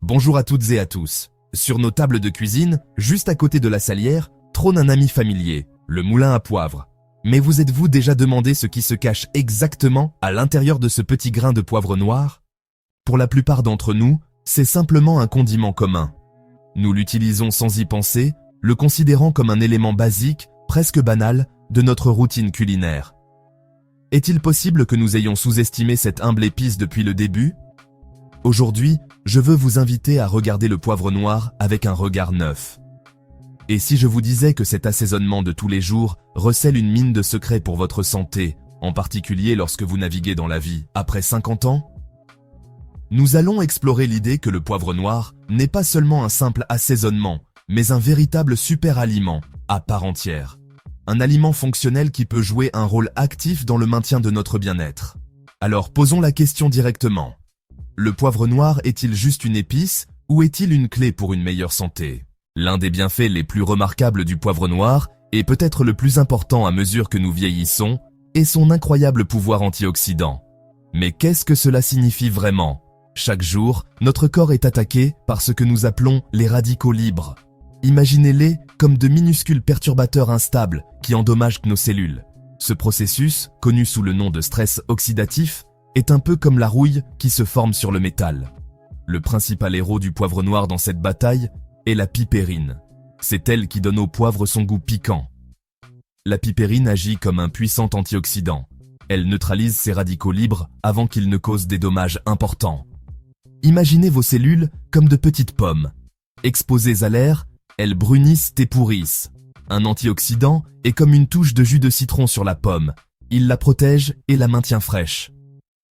Bonjour à toutes et à tous. Sur nos tables de cuisine, juste à côté de la salière, trône un ami familier, le moulin à poivre. Mais vous êtes-vous déjà demandé ce qui se cache exactement à l'intérieur de ce petit grain de poivre noir? Pour la plupart d'entre nous, c'est simplement un condiment commun. Nous l'utilisons sans y penser, le considérant comme un élément basique, presque banal, de notre routine culinaire. Est-il possible que nous ayons sous-estimé cette humble épice depuis le début? Aujourd'hui, je veux vous inviter à regarder le poivre noir avec un regard neuf. Et si je vous disais que cet assaisonnement de tous les jours recèle une mine de secrets pour votre santé, en particulier lorsque vous naviguez dans la vie après 50 ans? Nous allons explorer l'idée que le poivre noir n'est pas seulement un simple assaisonnement, mais un véritable super aliment, à part entière. Un aliment fonctionnel qui peut jouer un rôle actif dans le maintien de notre bien-être. Alors posons la question directement. Le poivre noir est-il juste une épice ou est-il une clé pour une meilleure santé? L'un des bienfaits les plus remarquables du poivre noir, et peut-être le plus important à mesure que nous vieillissons, est son incroyable pouvoir antioxydant. Mais qu'est-ce que cela signifie vraiment? Chaque jour, notre corps est attaqué par ce que nous appelons les radicaux libres. Imaginez-les comme de minuscules perturbateurs instables qui endommagent nos cellules. Ce processus, connu sous le nom de stress oxydatif, est un peu comme la rouille qui se forme sur le métal. Le principal héros du poivre noir dans cette bataille est la pipérine. C'est elle qui donne au poivre son goût piquant. La pipérine agit comme un puissant antioxydant. Elle neutralise ces radicaux libres avant qu'ils ne causent des dommages importants. Imaginez vos cellules comme de petites pommes. Exposées à l'air, elles brunissent et pourrissent. Un antioxydant est comme une touche de jus de citron sur la pomme. Il la protège et la maintient fraîche.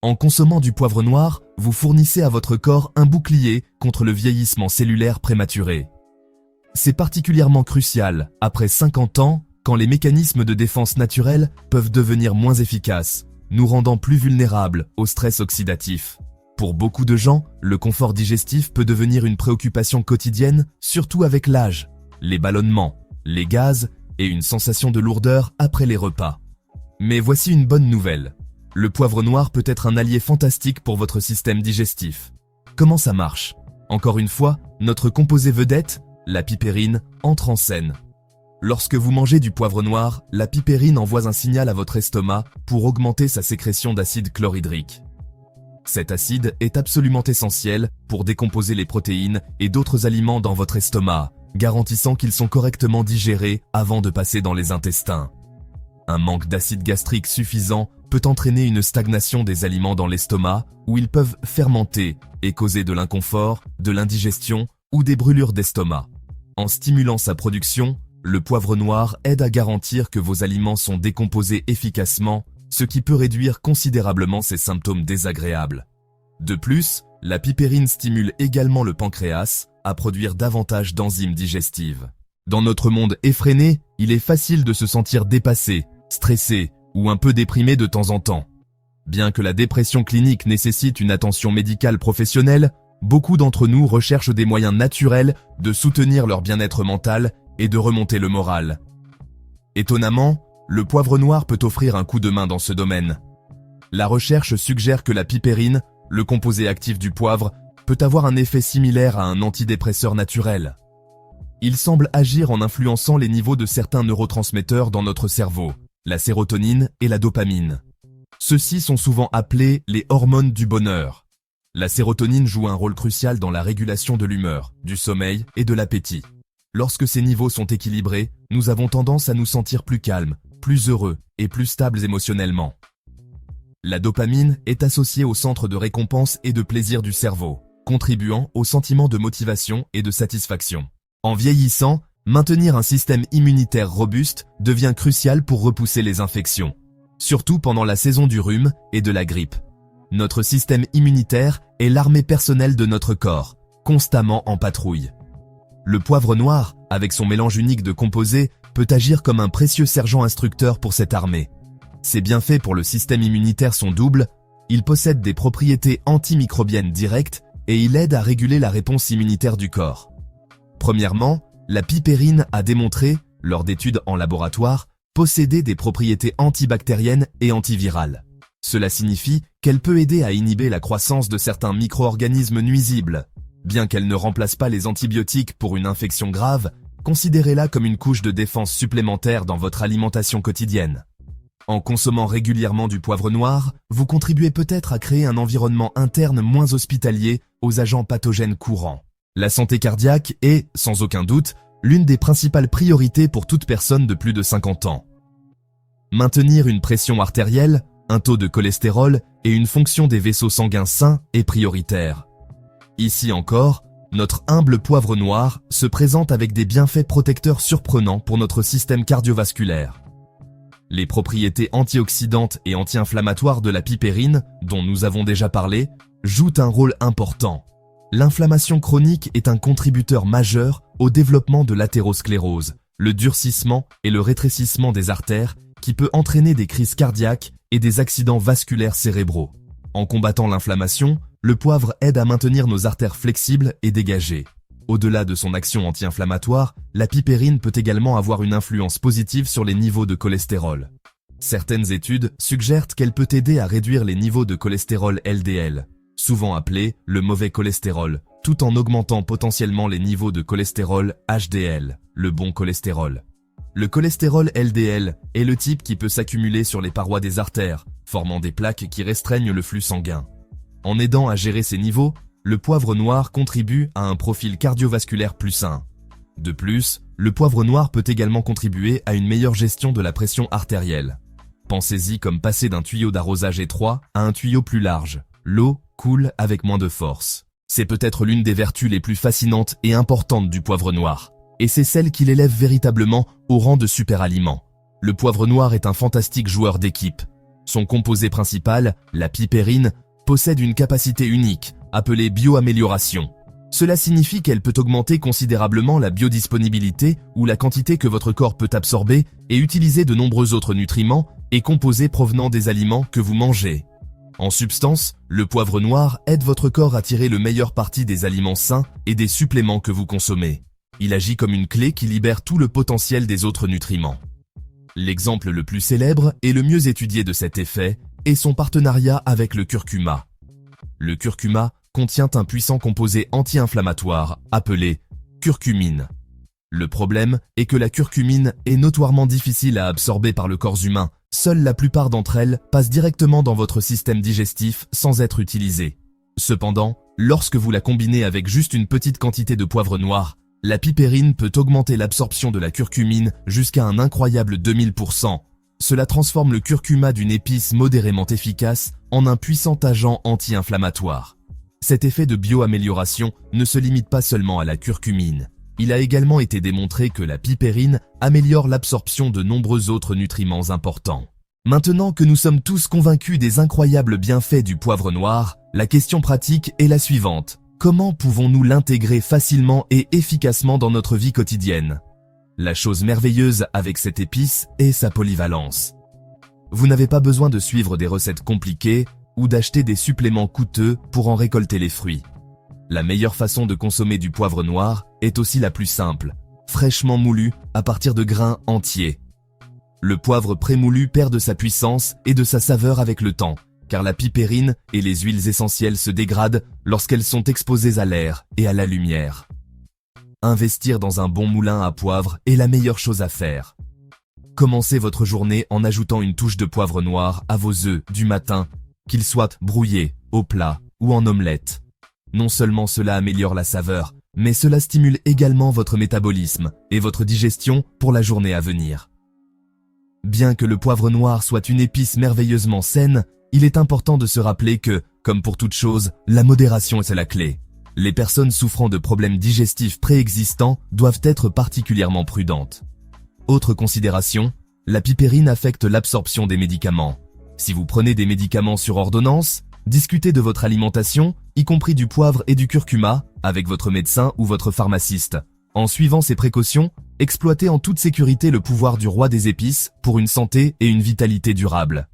En consommant du poivre noir, vous fournissez à votre corps un bouclier contre le vieillissement cellulaire prématuré. C'est particulièrement crucial après 50 ans, quand les mécanismes de défense naturels peuvent devenir moins efficaces, nous rendant plus vulnérables au stress oxydatif. Pour beaucoup de gens, le confort digestif peut devenir une préoccupation quotidienne, surtout avec l'âge, les ballonnements, les gaz et une sensation de lourdeur après les repas. Mais voici une bonne nouvelle. Le poivre noir peut être un allié fantastique pour votre système digestif. Comment ça marche? Encore une fois, notre composé vedette, la pipérine, entre en scène. Lorsque vous mangez du poivre noir, la pipérine envoie un signal à votre estomac pour augmenter sa sécrétion d'acide chlorhydrique. Cet acide est absolument essentiel pour décomposer les protéines et d'autres aliments dans votre estomac, garantissant qu'ils sont correctement digérés avant de passer dans les intestins. Un manque d'acide gastrique suffisant peut entraîner une stagnation des aliments dans l'estomac où ils peuvent fermenter et causer de l'inconfort, de l'indigestion ou des brûlures d'estomac. En stimulant sa production, le poivre noir aide à garantir que vos aliments sont décomposés efficacement, ce qui peut réduire considérablement ces symptômes désagréables. De plus, la pipérine stimule également le pancréas à produire davantage d'enzymes digestives. Dans notre monde effréné, il est facile de se sentir dépassé, stressé ou un peu déprimé de temps en temps. Bien que la dépression clinique nécessite une attention médicale professionnelle, beaucoup d'entre nous recherchent des moyens naturels de soutenir leur bien-être mental et de remonter le moral. Étonnamment, le poivre noir peut offrir un coup de main dans ce domaine. La recherche suggère que la pipérine, le composé actif du poivre, peut avoir un effet similaire à un antidépresseur naturel. Il semble agir en influençant les niveaux de certains neurotransmetteurs dans notre cerveau, la sérotonine et la dopamine. Ceux-ci sont souvent appelés les hormones du bonheur. La sérotonine joue un rôle crucial dans la régulation de l'humeur, du sommeil et de l'appétit. Lorsque ces niveaux sont équilibrés, nous avons tendance à nous sentir plus calmes, plus heureux et plus stables émotionnellement. La dopamine est associée au centre de récompense et de plaisir du cerveau, contribuant au sentiment de motivation et de satisfaction. En vieillissant, maintenir un système immunitaire robuste devient crucial pour repousser les infections, surtout pendant la saison du rhume et de la grippe. Notre système immunitaire est l'armée personnelle de notre corps, constamment en patrouille. Le poivre noir, avec son mélange unique de composés, peut agir comme un précieux sergent instructeur pour cette armée. Ses bienfaits pour le système immunitaire sont doubles, il possède des propriétés antimicrobiennes directes et il aide à réguler la réponse immunitaire du corps. Premièrement, la pipérine a démontré, lors d'études en laboratoire, posséder des propriétés antibactériennes et antivirales. Cela signifie qu'elle peut aider à inhiber la croissance de certains micro-organismes nuisibles. Bien qu'elle ne remplace pas les antibiotiques pour une infection grave, considérez-la comme une couche de défense supplémentaire dans votre alimentation quotidienne. En consommant régulièrement du poivre noir, vous contribuez peut-être à créer un environnement interne moins hospitalier aux agents pathogènes courants. La santé cardiaque est, sans aucun doute, l'une des principales priorités pour toute personne de plus de 50 ans. Maintenir une pression artérielle, un taux de cholestérol et une fonction des vaisseaux sanguins sains est prioritaire. Ici encore, notre humble poivre noir se présente avec des bienfaits protecteurs surprenants pour notre système cardiovasculaire. Les propriétés antioxydantes et anti-inflammatoires de la pipérine, dont nous avons déjà parlé, jouent un rôle important. L'inflammation chronique est un contributeur majeur au développement de l'athérosclérose, le durcissement et le rétrécissement des artères qui peut entraîner des crises cardiaques et des accidents vasculaires cérébraux. En combattant l'inflammation, le poivre aide à maintenir nos artères flexibles et dégagées. Au-delà de son action anti-inflammatoire, la pipérine peut également avoir une influence positive sur les niveaux de cholestérol. Certaines études suggèrent qu'elle peut aider à réduire les niveaux de cholestérol LDL, souvent appelé le mauvais cholestérol, tout en augmentant potentiellement les niveaux de cholestérol HDL, le bon cholestérol. Le cholestérol LDL est le type qui peut s'accumuler sur les parois des artères, formant des plaques qui restreignent le flux sanguin. En aidant à gérer ces niveaux, le poivre noir contribue à un profil cardiovasculaire plus sain. De plus, le poivre noir peut également contribuer à une meilleure gestion de la pression artérielle. Pensez-y comme passer d'un tuyau d'arrosage étroit à un tuyau plus large. L'eau coule avec moins de force. C'est peut-être l'une des vertus les plus fascinantes et importantes du poivre noir. Et c'est celle qui l'élève véritablement au rang de super-aliment. Le poivre noir est un fantastique joueur d'équipe. Son composé principal, la pipérine, possède une capacité unique, appelée bioamélioration. Cela signifie qu'elle peut augmenter considérablement la biodisponibilité ou la quantité que votre corps peut absorber et utiliser de nombreux autres nutriments et composés provenant des aliments que vous mangez. En substance, le poivre noir aide votre corps à tirer le meilleur parti des aliments sains et des suppléments que vous consommez. Il agit comme une clé qui libère tout le potentiel des autres nutriments. L'exemple le plus célèbre et le mieux étudié de cet effet est son partenariat avec le curcuma. Le curcuma contient un puissant composé anti-inflammatoire appelé curcumine. Le problème est que la curcumine est notoirement difficile à absorber par le corps humain. Seule la plupart d'entre elles passent directement dans votre système digestif sans être utilisées. Cependant, lorsque vous la combinez avec juste une petite quantité de poivre noir, la pipérine peut augmenter l'absorption de la curcumine jusqu'à un incroyable 2000%. Cela transforme le curcuma d'une épice modérément efficace en un puissant agent anti-inflammatoire. Cet effet de bioamélioration ne se limite pas seulement à la curcumine. Il a également été démontré que la pipérine améliore l'absorption de nombreux autres nutriments importants. Maintenant que nous sommes tous convaincus des incroyables bienfaits du poivre noir, la question pratique est la suivante. Comment pouvons-nous l'intégrer facilement et efficacement dans notre vie quotidienne? La chose merveilleuse avec cette épice est sa polyvalence. Vous n'avez pas besoin de suivre des recettes compliquées ou d'acheter des suppléments coûteux pour en récolter les fruits. La meilleure façon de consommer du poivre noir est aussi la plus simple, fraîchement moulu à partir de grains entiers. Le poivre prémoulu perd de sa puissance et de sa saveur avec le temps, car la pipérine et les huiles essentielles se dégradent lorsqu'elles sont exposées à l'air et à la lumière. Investir dans un bon moulin à poivre est la meilleure chose à faire. Commencez votre journée en ajoutant une touche de poivre noir à vos œufs du matin, qu'ils soient brouillés, au plat ou en omelette. Non seulement cela améliore la saveur, mais cela stimule également votre métabolisme et votre digestion pour la journée à venir. Bien que le poivre noir soit une épice merveilleusement saine, il est important de se rappeler que, comme pour toute chose, la modération est la clé. Les personnes souffrant de problèmes digestifs préexistants doivent être particulièrement prudentes. Autre considération, la pipérine affecte l'absorption des médicaments. Si vous prenez des médicaments sur ordonnance, discutez de votre alimentation, y compris du poivre et du curcuma, avec votre médecin ou votre pharmaciste. En suivant ces précautions, exploitez en toute sécurité le pouvoir du roi des épices pour une santé et une vitalité durable.